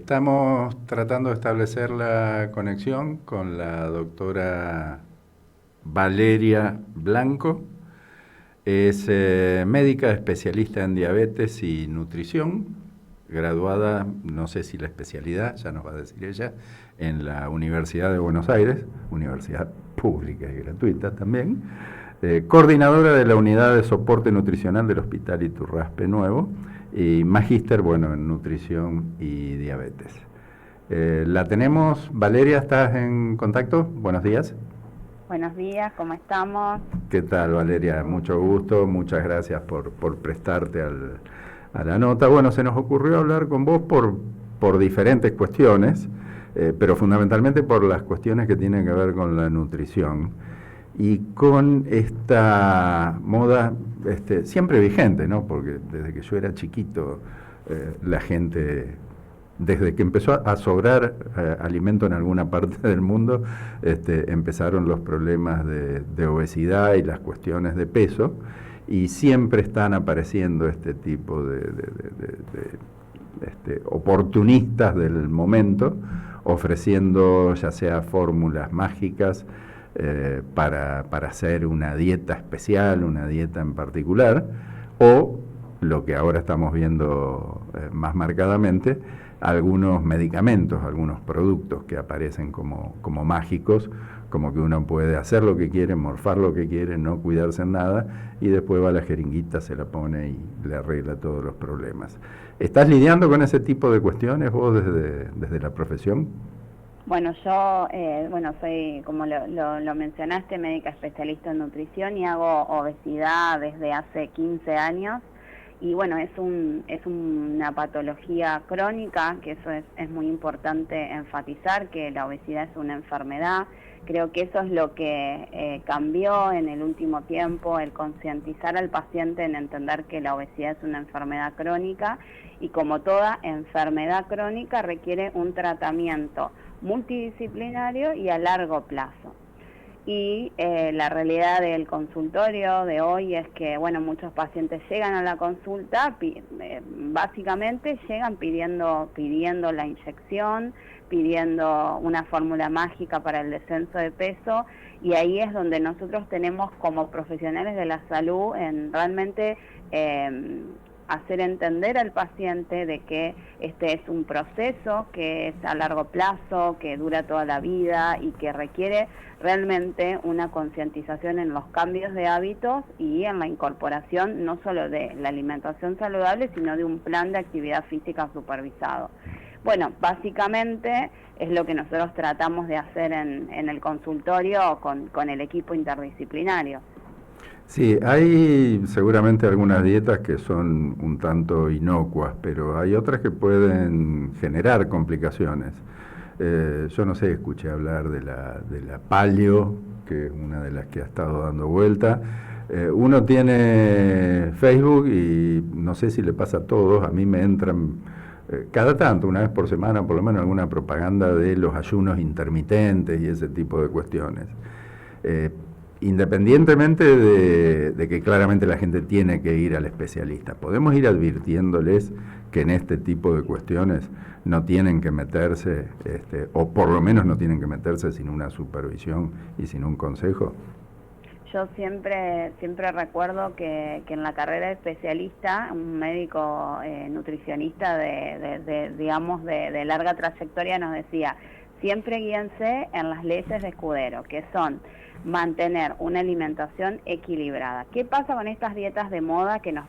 Estamos tratando de establecer la conexión con la doctora Valeria Blanco. Es médica especialista en diabetes y nutrición, graduada, no sé si la especialidad, ya nos va a decir ella, en la Universidad de Buenos Aires, universidad pública y gratuita también, coordinadora de la Unidad de Soporte Nutricional del Hospital Iturraspe Nuevo, y magíster, bueno, en nutrición y diabetes. La tenemos. Valeria, ¿estás en contacto? Buenos días. Buenos días, ¿cómo estamos? ¿Qué tal, Valeria? Mucho gusto, muchas gracias por prestarte a la nota. Bueno, se nos ocurrió hablar con vos por diferentes cuestiones, pero fundamentalmente por las cuestiones que tienen que ver con la nutrición y con esta moda siempre vigente, ¿no? Porque desde que yo era chiquito, la gente, desde que empezó a sobrar alimento en alguna parte del mundo, empezaron los problemas de obesidad y las cuestiones de peso, y siempre están apareciendo este tipo de oportunistas del momento, ofreciendo ya sea fórmulas mágicas para hacer una dieta especial, una dieta en particular, o lo que ahora estamos viendo más marcadamente, algunos medicamentos, algunos productos que aparecen como mágicos, como que uno puede hacer lo que quiere, morfar lo que quiere, no cuidarse en nada, y después va a la jeringuita, se la pone y le arregla todos los problemas. ¿Estás lidiando con ese tipo de cuestiones vos desde la profesión? Bueno, yo soy, como lo mencionaste, médica especialista en nutrición y hago obesidad desde hace 15 años. Y bueno, es una patología crónica, que eso es muy importante enfatizar, que la obesidad es una enfermedad. Creo que eso es lo que cambió en el último tiempo, el concientizar al paciente en entender que la obesidad es una enfermedad crónica, y como toda enfermedad crónica requiere un tratamiento multidisciplinario y a largo plazo. Y la realidad del consultorio de hoy es que, bueno, muchos pacientes llegan a la consulta, básicamente llegan pidiendo la inyección, pidiendo una fórmula mágica para el descenso de peso, y ahí es donde nosotros tenemos como profesionales de la salud en realmente hacer entender al paciente de que este es un proceso que es a largo plazo, que dura toda la vida y que requiere realmente una concientización en los cambios de hábitos y en la incorporación no solo de la alimentación saludable, sino de un plan de actividad física supervisado. Bueno, básicamente es lo que nosotros tratamos de hacer en el consultorio con el equipo interdisciplinario. Sí, hay seguramente algunas dietas que son un tanto inocuas, pero hay otras que pueden generar complicaciones. Yo no sé, escuché hablar de la paleo, que es una de las que ha estado dando vuelta. Uno tiene Facebook y no sé si le pasa a todos, a mí me entran cada tanto, una vez por semana, por lo menos alguna propaganda de los ayunos intermitentes y ese tipo de cuestiones. Independientemente de que claramente la gente tiene que ir al especialista, podemos ir advirtiéndoles que en este tipo de cuestiones no tienen que meterse, o por lo menos no tienen que meterse sin una supervisión y sin un consejo. Yo siempre recuerdo que en la carrera de especialista, un médico nutricionista de larga trayectoria nos decía: siempre guíense en las leyes de Escudero, que son mantener una alimentación equilibrada. ¿Qué pasa con estas dietas de moda que nos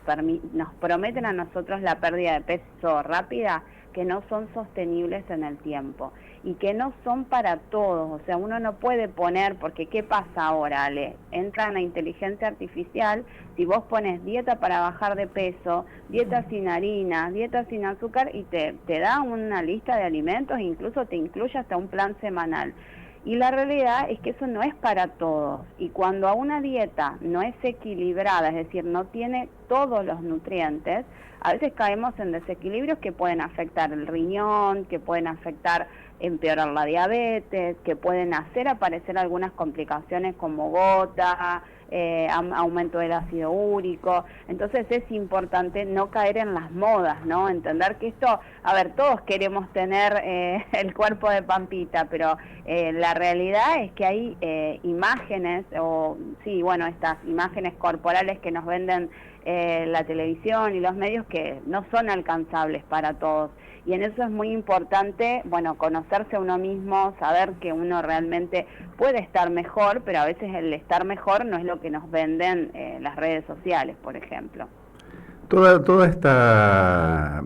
prometen a nosotros la pérdida de peso rápida, que no son sostenibles en el tiempo y que no son para todos? O sea, uno no puede poner, porque ¿qué pasa ahora, Ale? Entra en la inteligencia artificial, si vos pones dieta para bajar de peso, dieta sin harina, dieta sin azúcar, y te da una lista de alimentos, incluso te incluye hasta un plan semanal. Y la realidad es que eso no es para todos, y cuando a una dieta no es equilibrada, es decir, no tiene todos los nutrientes, a veces caemos en desequilibrios que pueden afectar el riñón, que pueden empeorar la diabetes, que pueden hacer aparecer algunas complicaciones como gota, aumento del ácido úrico. Entonces es importante no caer en las modas, ¿no? Entender que esto, a ver, todos queremos tener el cuerpo de Pampita, pero la realidad es que hay imágenes, estas imágenes corporales que nos venden la televisión y los medios que no son alcanzables para todos. Y en eso es muy importante, conocerse a uno mismo, saber que uno realmente puede estar mejor, pero a veces el estar mejor no es lo que nos venden las redes sociales, por ejemplo. Toda esta,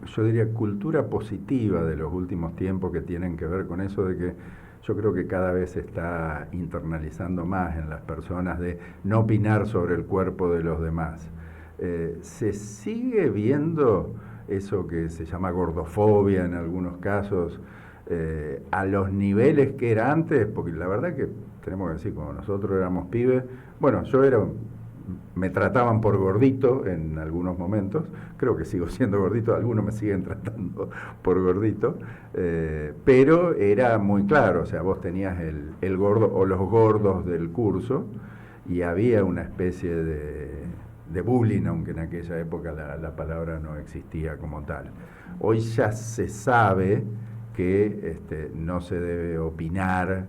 yo diría, cultura positiva de los últimos tiempos que tienen que ver con eso de que yo creo que cada vez se está internalizando más en las personas de no opinar sobre el cuerpo de los demás. Se sigue viendo eso que se llama gordofobia en algunos casos, a los niveles que era antes, porque la verdad que tenemos que decir, cuando nosotros éramos pibes, me trataban por gordito en algunos momentos, creo que sigo siendo gordito, algunos me siguen tratando por gordito, pero era muy claro, o sea, vos tenías el gordo o los gordos del curso y había una especie de bullying, aunque en aquella época la palabra no existía como tal. Hoy ya se sabe que no se debe opinar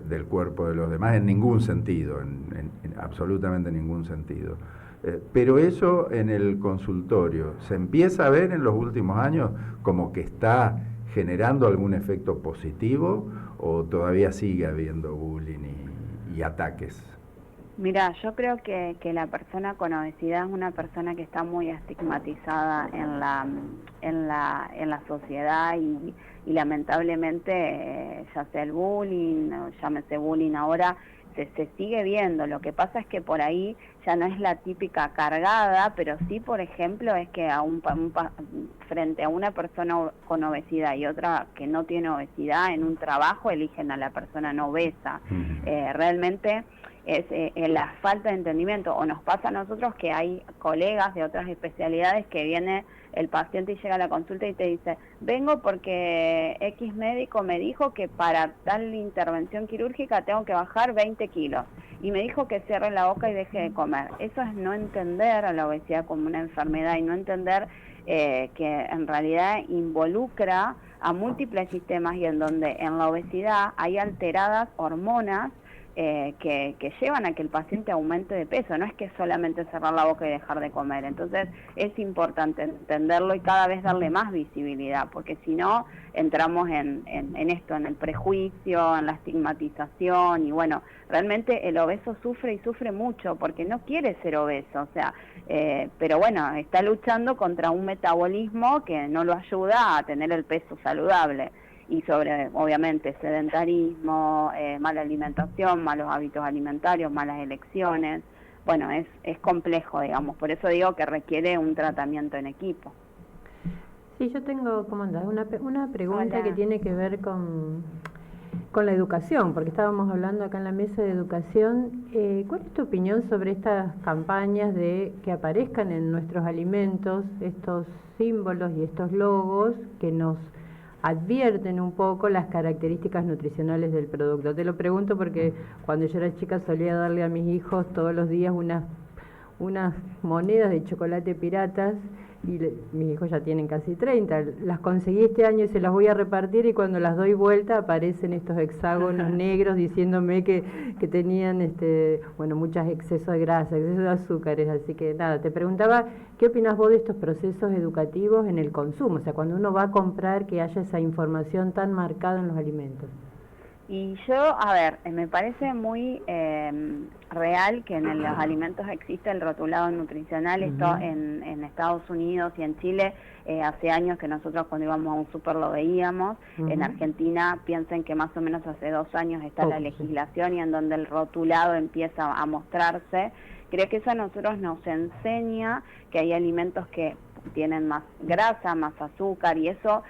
del cuerpo de los demás en ningún sentido, en absolutamente ningún sentido. Pero eso en el consultorio, ¿se empieza a ver en los últimos años como que está generando algún efecto positivo o todavía sigue habiendo bullying y ataques? Mira, yo creo que la persona con obesidad es una persona que está muy estigmatizada en la sociedad y lamentablemente ya sea el bullying, o llámese bullying ahora, se sigue viendo. Lo que pasa es que por ahí ya no es la típica cargada, pero sí, por ejemplo, es que frente a una persona con obesidad y otra que no tiene obesidad, en un trabajo eligen a la persona no obesa. Realmente es la falta de entendimiento, o nos pasa a nosotros que hay colegas de otras especialidades que viene el paciente y llega a la consulta y te dice, vengo porque X médico me dijo que para tal intervención quirúrgica tengo que bajar 20 kilos y me dijo que cierre la boca y deje de comer. Eso es no entender a la obesidad como una enfermedad y no entender que en realidad involucra a múltiples sistemas y en donde en la obesidad hay alteradas hormonas que llevan a que el paciente aumente de peso, no es que solamente cerrar la boca y dejar de comer. Entonces es importante entenderlo y cada vez darle más visibilidad, porque si no entramos en esto, en el prejuicio, en la estigmatización y realmente el obeso sufre y sufre mucho porque no quiere ser obeso, pero está luchando contra un metabolismo que no lo ayuda a tener el peso saludable. Y sobre, obviamente, sedentarismo, mala alimentación, malos hábitos alimentarios, malas elecciones. Es complejo, digamos, por eso digo que requiere un tratamiento en equipo. Sí, yo tengo, ¿cómo andás? Una pregunta. Hola. Que tiene que ver con la educación, porque estábamos hablando acá en la mesa de educación. ¿Cuál es tu opinión sobre estas campañas de que aparezcan en nuestros alimentos estos símbolos y estos logos que nos advierten un poco las características nutricionales del producto? Te lo pregunto porque cuando yo era chica solía darle a mis hijos todos los días unas monedas de chocolate piratas y mis hijos ya tienen casi 30, las conseguí este año y se las voy a repartir y cuando las doy vuelta aparecen estos hexágonos negros diciéndome que tenían muchos excesos de grasa, excesos de azúcares, así que nada, te preguntaba, ¿qué opinas vos de estos procesos educativos en el consumo? O sea, cuando uno va a comprar, que haya esa información tan marcada en los alimentos. Y yo, me parece muy real que en los alimentos existe el rotulado nutricional. Esto en Estados Unidos y en Chile hace años que nosotros cuando íbamos a un súper lo veíamos. En Argentina piensen que más o menos hace 2 años está la legislación y en donde el rotulado empieza a mostrarse. Creo que eso a nosotros nos enseña que hay alimentos que tienen más grasa, más azúcar y eso,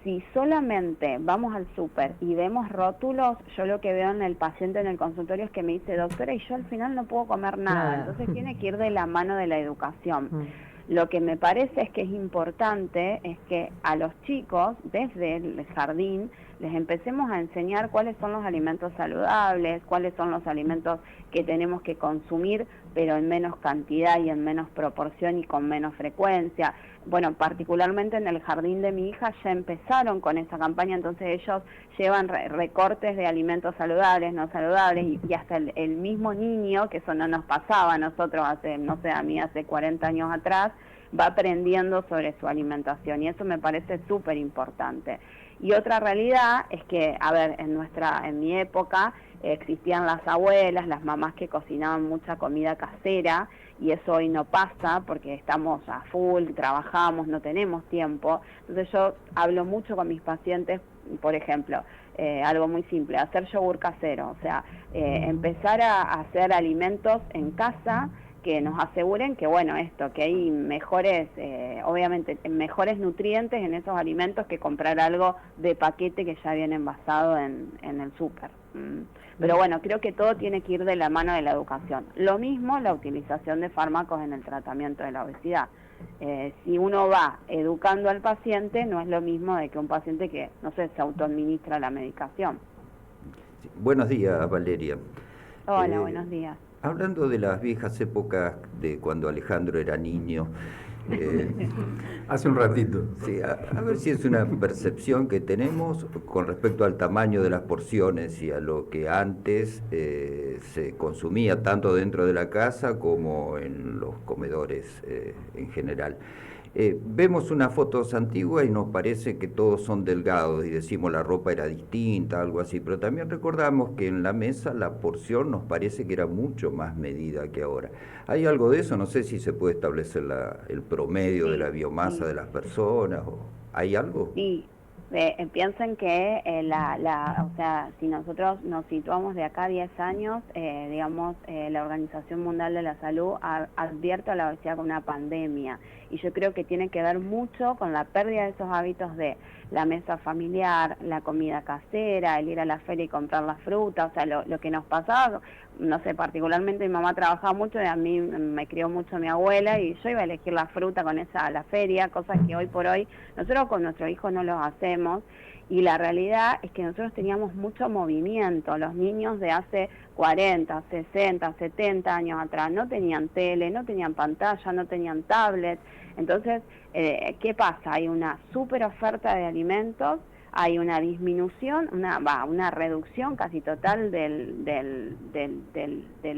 si solamente vamos al súper y vemos rótulos, yo lo que veo en el paciente en el consultorio es que me dice, doctora, y yo al final no puedo comer nada. Entonces tiene que ir de la mano de la educación. Lo que me parece es que es importante es que a los chicos, desde el jardín, les empecemos a enseñar cuáles son los alimentos saludables, cuáles son los alimentos que tenemos que consumir, pero en menos cantidad y en menos proporción y con menos frecuencia. Bueno, particularmente en el jardín de mi hija ya empezaron con esa campaña, entonces ellos llevan recortes de alimentos saludables, no saludables, y hasta el mismo niño, que eso no nos pasaba a nosotros hace, no sé, a mí hace 40 años atrás, va aprendiendo sobre su alimentación, y eso me parece súper importante. Y otra realidad es que, a ver, en mi época existían las abuelas, las mamás que cocinaban mucha comida casera, y eso hoy no pasa porque estamos a full, trabajamos, no tenemos tiempo. Entonces yo hablo mucho con mis pacientes, por ejemplo, algo muy simple, hacer yogur casero, o sea, empezar a hacer alimentos en casa que nos aseguren que, bueno, que hay mejores, obviamente, mejores nutrientes en esos alimentos que comprar algo de paquete que ya viene envasado en el súper. Pero bueno, creo que todo tiene que ir de la mano de la educación. Lo mismo la utilización de fármacos en el tratamiento de la obesidad. Si uno va educando al paciente, no es lo mismo de que un paciente que, no sé, se autoadministra la medicación. Sí. Buenos días, Valeria. Hola, buenos días. Hablando de las viejas épocas de cuando Alejandro era niño, hace un ratito. Sí, a ver si es una percepción que tenemos con respecto al tamaño de las porciones y a lo que antes se consumía tanto dentro de la casa como en los comedores en general. Vemos unas fotos antiguas y nos parece que todos son delgados y decimos la ropa era distinta, algo así, pero también recordamos que en la mesa la porción nos parece que era mucho más medida que ahora. ¿Hay algo de eso? No sé si se puede establecer el promedio de la biomasa de las personas, ¿hay algo? Sí. Piensen que o sea, si nosotros nos situamos de acá a 10 años, digamos, la Organización Mundial de la Salud ha advierte a la obesidad como una pandemia, y yo creo que tiene que ver mucho con la pérdida de esos hábitos de la mesa familiar, la comida casera, el ir a la feria y comprar la fruta, o sea, lo que nos pasaba, no sé, particularmente mi mamá trabajaba mucho y a mí me crió mucho mi abuela, y yo iba a elegir la fruta con esa a la feria, cosas que hoy por hoy nosotros con nuestros hijos no los hacemos. Y la realidad es que nosotros teníamos mucho movimiento. Los niños de hace 40, 60, 70 años atrás no tenían tele, no tenían pantalla, no tenían tablet. Entonces, ¿qué pasa? Hay una súper oferta de alimentos, hay una disminución, una reducción casi total del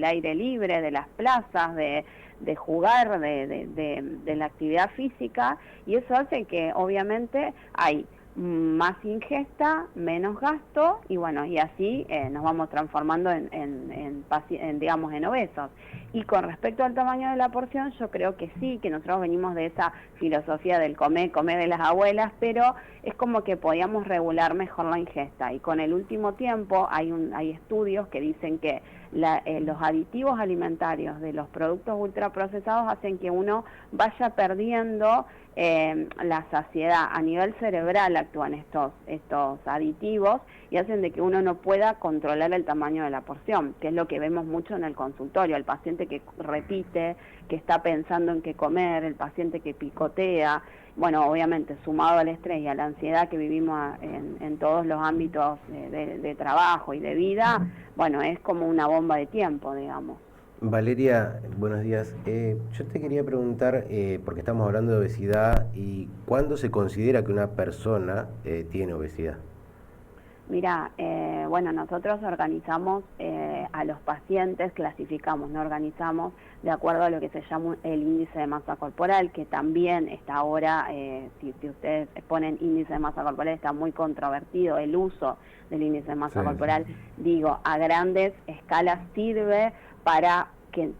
aire libre, de las plazas, de jugar, de la actividad física, y eso hace que obviamente hay más ingesta, menos gasto, y bueno, y así nos vamos transformando digamos, en obesos. Y con respecto al tamaño de la porción, yo creo que sí, que nosotros venimos de esa filosofía del comer de las abuelas, pero es como que podíamos regular mejor la ingesta, y con el último tiempo hay estudios que dicen que los aditivos alimentarios de los productos ultraprocesados hacen que uno vaya perdiendo la saciedad. A nivel cerebral actúan estos aditivos y hacen de que uno no pueda controlar el tamaño de la porción, que es lo que vemos mucho en el consultorio, el paciente que repite, que está pensando en qué comer, el paciente que picotea. Bueno, obviamente sumado al estrés y a la ansiedad que vivimos en todos los ámbitos de trabajo y de vida, bueno, es como una bomba de tiempo, digamos. Valeria, buenos días. Yo te quería preguntar, porque estamos hablando de obesidad, y ¿cuándo se considera que una persona tiene obesidad? Mira, bueno, nosotros organizamos a los pacientes, clasificamos, no organizamos de acuerdo a lo que se llama el índice de masa corporal, que también está ahora, si ustedes ponen índice de masa corporal, está muy controvertido el uso del índice de masa corporal. Digo, a grandes escalas sirve para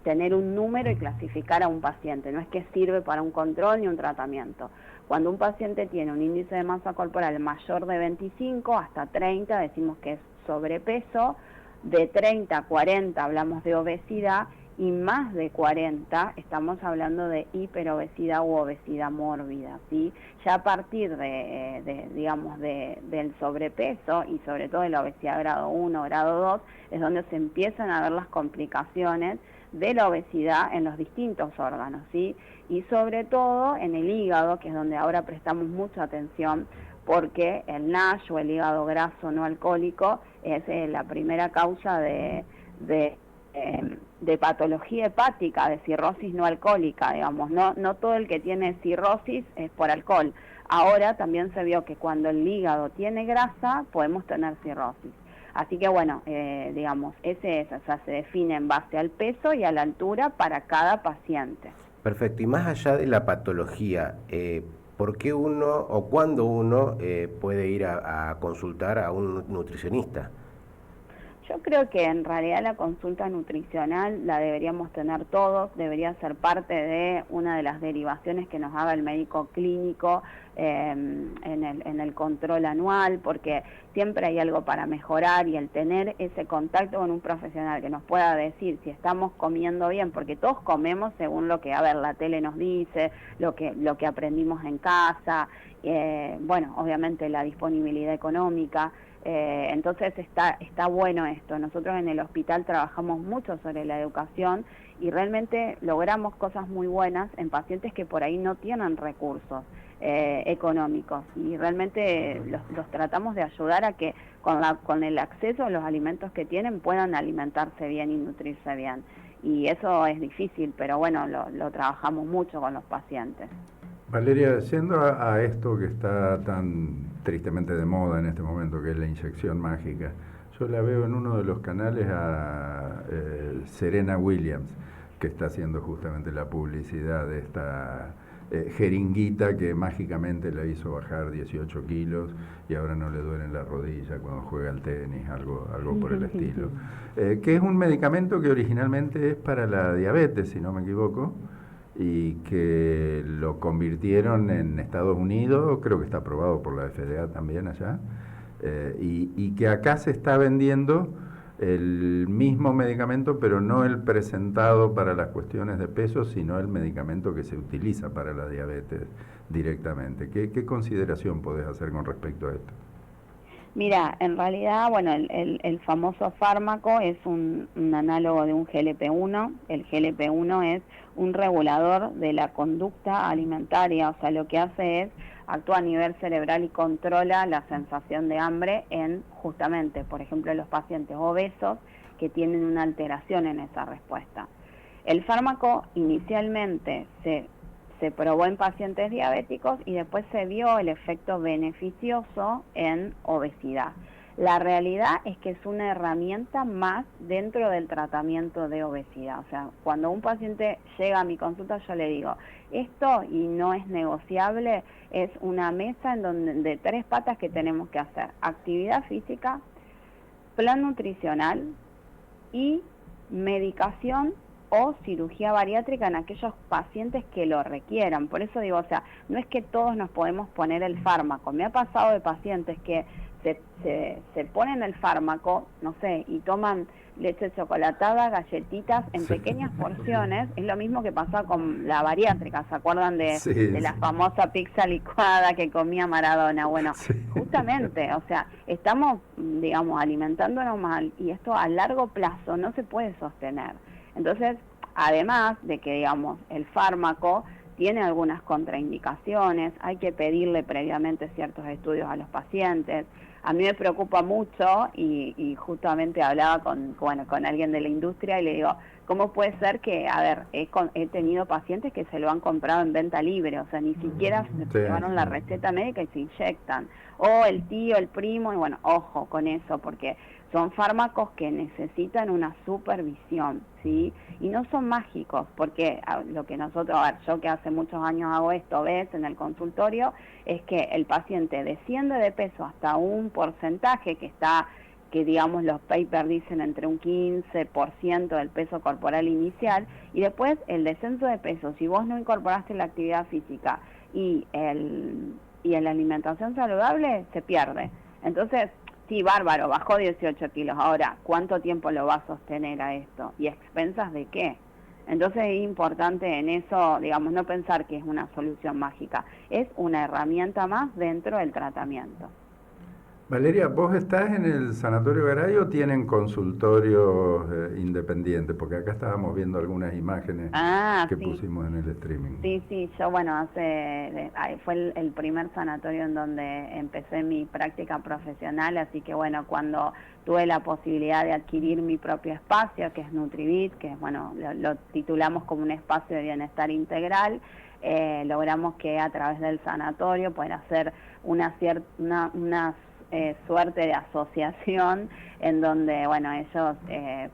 tener un número y clasificar a un paciente, no es que sirve para un control ni un tratamiento. Cuando un paciente tiene un índice de masa corporal mayor de 25 hasta 30, decimos que es sobrepeso, de 30 a 40 hablamos de obesidad, y más de 40 estamos hablando de hiperobesidad u obesidad mórbida, ¿sí? Ya a partir digamos, del sobrepeso, y sobre todo de la obesidad grado 1, grado 2, es donde se empiezan a ver las complicaciones de la obesidad en los distintos órganos, ¿sí? Y sobre todo en el hígado, que es donde ahora prestamos mucha atención, porque el NASH o el hígado graso no alcohólico es la primera causa de patología hepática, de cirrosis no alcohólica, digamos. No todo el que tiene cirrosis es por alcohol. Ahora también se vio que cuando el hígado tiene grasa podemos tener cirrosis. Así que bueno, digamos, o sea, se define en base al peso y a la altura para cada paciente. Perfecto, y más allá de la patología, ¿por qué uno o cuándo uno puede ir a consultar a un nutricionista? Yo creo que en realidad la consulta nutricional la deberíamos tener todos, debería ser parte de una de las derivaciones que nos haga el médico clínico en el control anual, porque siempre hay algo para mejorar, y el tener ese contacto con un profesional que nos pueda decir si estamos comiendo bien, porque todos comemos según lo que, la tele nos dice, lo que aprendimos en casa, bueno, obviamente la disponibilidad económica. Entonces está bueno esto. Nosotros en el hospital trabajamos mucho sobre la educación y realmente logramos cosas muy buenas en pacientes que por ahí no tienen recursos económicos, y realmente los tratamos de ayudar a que con el acceso a los alimentos que tienen puedan alimentarse bien y nutrirse bien. Y eso es difícil, pero bueno, lo trabajamos mucho con los pacientes. Valeria, yendo a esto que está tan tristemente de moda en este momento, que es la inyección mágica, yo la veo en uno de los canales a Serena Williams, que está haciendo justamente la publicidad de esta jeringuita que mágicamente la hizo bajar 18 kilos y ahora no le duele en la rodilla cuando juega al tenis, algo por el estilo. Que es un medicamento que originalmente es para la diabetes, si no me equivoco, y que lo convirtieron en Estados Unidos, creo que está aprobado por la FDA también allá, y que acá se está vendiendo el mismo medicamento, pero no el presentado para las cuestiones de peso, sino el medicamento que se utiliza para la diabetes directamente. ¿Qué consideración podés hacer con respecto a esto? Mira, en realidad, bueno, el famoso fármaco es un análogo de un GLP-1. El GLP-1 es un regulador de la conducta alimentaria, o sea, lo que hace es actúa a nivel cerebral y controla la sensación de hambre en, justamente, por ejemplo, los pacientes obesos que tienen una alteración en esa respuesta. El fármaco inicialmente se probó en pacientes diabéticos y después se vio el efecto beneficioso en obesidad. La realidad es que es una herramienta más dentro del tratamiento de obesidad. O sea, cuando un paciente llega a mi consulta, yo le digo, esto, y no es negociable, es una mesa en donde de 3 patas que tenemos que hacer: actividad física, plan nutricional y medicación o cirugía bariátrica en aquellos pacientes que lo requieran. Por eso digo, o sea, no es que todos nos podemos poner el fármaco. Me ha pasado de pacientes que se ponen el fármaco, no sé, y toman leche chocolatada, galletitas en pequeñas porciones. Es lo mismo que pasaba con la bariátrica, ¿se acuerdan de la famosa pizza licuada que comía Maradona? Bueno, justamente, o sea, estamos, digamos, alimentándonos mal, y esto a largo plazo no se puede sostener. Entonces, además de que, digamos, el fármaco tiene algunas contraindicaciones, hay que pedirle previamente ciertos estudios a los pacientes. A mí me preocupa mucho, y justamente hablaba con alguien de la industria y le digo, ¿cómo puede ser que, he tenido pacientes que se lo han comprado en venta libre, o sea, ni siquiera se llevaron la receta médica y se inyectan? O el tío, el primo, y bueno, ojo con eso, porque son fármacos que necesitan una supervisión, ¿sí? Y no son mágicos, porque lo que nosotros, yo que hace muchos años hago esto, ves, en el consultorio, es que el paciente desciende de peso hasta un porcentaje que digamos los papers dicen entre un 15% del peso corporal inicial, y después el descenso de peso, si vos no incorporaste la actividad física y la alimentación saludable, se pierde. Entonces, sí, bárbaro, bajó 18 kilos. Ahora, ¿cuánto tiempo lo va a sostener a esto? ¿Y a expensas de qué? Entonces es importante en eso, digamos, no pensar que es una solución mágica. Es una herramienta más dentro del tratamiento. Valeria, ¿vos estás en el Sanatorio Garay o tienen consultorios independientes? Porque acá estábamos viendo algunas imágenes que Sí. pusimos en el streaming. Sí, yo bueno, fue el primer sanatorio en donde empecé mi práctica profesional, así que bueno, cuando tuve la posibilidad de adquirir mi propio espacio, que es Nutrivit, que bueno, lo titulamos como un espacio de bienestar integral, logramos que a través del sanatorio puedan hacer una suerte de asociación en donde, bueno, ellos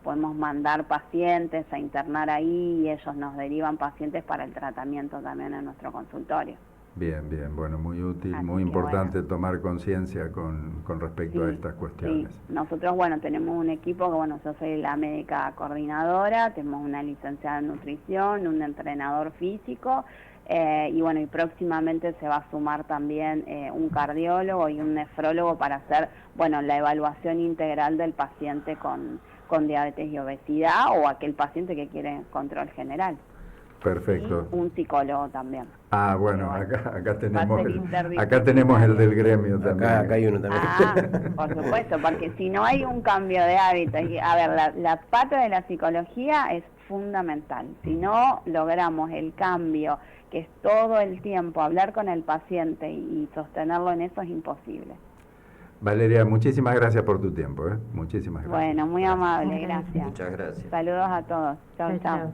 podemos mandar pacientes a internar ahí y ellos nos derivan pacientes para el tratamiento también en nuestro consultorio. Bien, bien, muy útil, Así muy que, importante bueno, tomar conciencia con respecto a estas cuestiones. Sí. Nosotros, bueno, tenemos un equipo que, bueno, yo soy la médica coordinadora, tenemos una licenciada en nutrición, un entrenador físico, y bueno, y próximamente se va a sumar también un cardiólogo y un nefrólogo para hacer, bueno, la evaluación integral del paciente con diabetes y obesidad o aquel paciente que quiere control general. Perfecto. Y un psicólogo también. Ah, bueno, Pero bueno, acá tenemos el del gremio también. Acá hay uno también. Por supuesto, porque si no hay un cambio de hábitos, a ver, la pata de la psicología es fundamental. Si no logramos el cambio, que es todo el tiempo hablar con el paciente y sostenerlo en eso, es imposible. Valeria, muchísimas gracias por tu tiempo. Muchísimas gracias. Bueno, muy amable, gracias. Muchas gracias. Saludos a todos. Chau, chau. Chau.